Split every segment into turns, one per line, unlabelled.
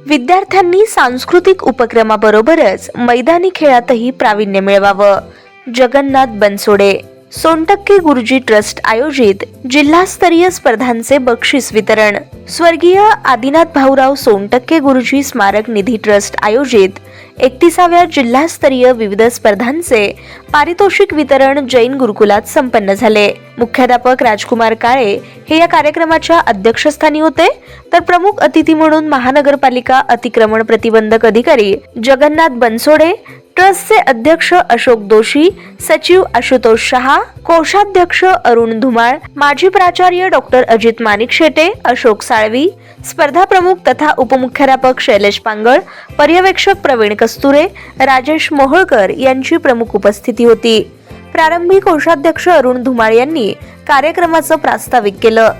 विद्यार्थ्यांनी सांस्कृतिक उपक्रमाबरोबरच मैदानी खेळातही प्रावीण्य मिळवावं. जगन्नाथ बनसोडे. सोनटक्के गुरुजी ट्रस्ट आयोजित जिल्हास्तरीय स्पर्धांचे बक्षीस वितरण. स्वर्गीय आदिनाथ भाऊराव सोनटक्के गुरुजी स्मारक निधी ट्रस्ट आयोजित 31व्या जिल्हास्तरीय विविध स्पर्धांचे पारितोषिक वितरण जैन गुरुकुलात संपन्न झाले. मुख्याध्यापक राजकुमार काळे हे या कार्यक्रमाच्या अध्यक्षस्थानी होते, तर प्रमुख अतिथी म्हणून महानगरपालिका अतिक्रमण प्रतिबंधक अधिकारी जगन्नाथ बनसोडे, ट्रस्टचे अध्यक्ष अशोक दोशी, सचिव आशुतोष शहा, कोषाध्यक्ष अरुण धुमाळ, माजी प्राचार्य डॉक्टर अजित माणिक शेटे, अशोक साळवी, स्पर्धा प्रमुख तथा उपमुख्याध्यापक शैलेश पांगळ, पर्यवेक्षक प्रवीण कस्तुरे, राजेश मोहोळकर यांची प्रमुख उपस्थिती होती. प्रारंभी कोषाध्यक्ष अरुण धुमाळ यांनी कार्यक्रमाचं प्रास्ताविक केलं.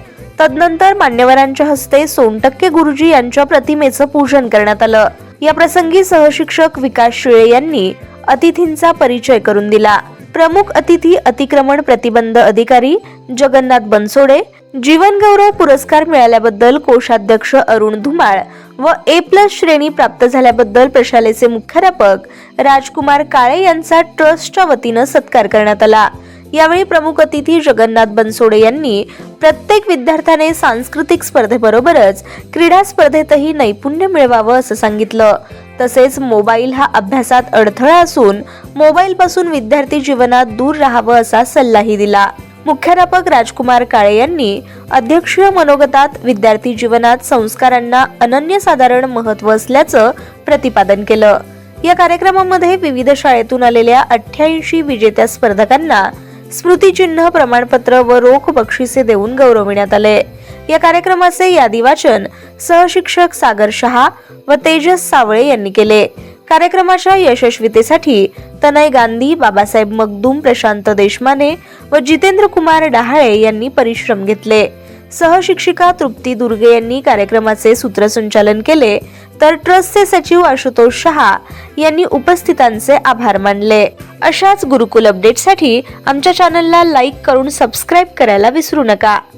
तदनंतर मान्यवरांच्या हस्ते सोनटक्के गुरुजी यांच्या प्रतिमेचं पूजन करण्यात आलं. या प्रसंगी सहशिक्षक विकास शिळे यांनी अतिथींचा परिचय करून दिला. प्रमुख अतिथी अतिक्रमण प्रतिबंध अधिकारी जगन्नाथ बनसोडे, जीवन गौरव पुरस्कार मिळाल्याबद्दल कोषाध्यक्ष अरुण धुमाळ व A+ श्रेणी प्राप्त झाल्याबद्दल प्रशालेचे मुख्याध्यापक राजकुमार काळे यांचा ट्रस्टच्या वतीनं सत्कार करण्यात आला. यावेळी प्रमुख अतिथी जगन्नाथ बनसोडे यांनी प्रत्येक विद्यार्थ्याने सांस्कृतिक स्पर्धेबरोबरच क्रीडा स्पर्धेतही नैपुण्य मिळवावं असं सांगितलं. तसेच मोबाईल हा अभ्यासात अडथळा असून मोबाईल पासून विद्यार्थी जीवनात दूर राहावं असा सल्लाही दिला. मुख्याध्यापक राजकुमार काळे यांनी अध्यक्षीय मनोगतात विद्यार्थी जीवनात संस्कारांना अनन्यसाधारण महत्त्व असल्याचं प्रतिपादन केलं. या कार्यक्रमामध्ये विविध शाळेतून आलेल्या 88 विजेत्या स्पर्धकांना स्मृतिचिन्ह, प्रमाणपत्र व रोख बक्षिसे देऊन गौरविण्यात आले. या कार्यक्रमाचे यादी वाचन सहशिक्षक सागर शहा व तेजस सावळे यांनी केले. कार्यक्रमाच्या यशस्वीतेसाठी तनय गांधी, बाबासाहेब मगदूम, प्रशांत देशमाने व जितेंद्र कुमार डहाळे यांनी परिश्रम घेतले. सहशिक्षिका तृप्ती दुर्गे यांनी कार्यक्रमाचे सूत्रसंचालन केले, तर ट्रस्टचे सचिव आशुतोष शहा यांनी उपस्थितांचे आभार मानले. अशाच गुरुकुल अपडेटसाठी आमच्या चॅनलला लाईक करून सबस्क्राईब करायला विसरू नका.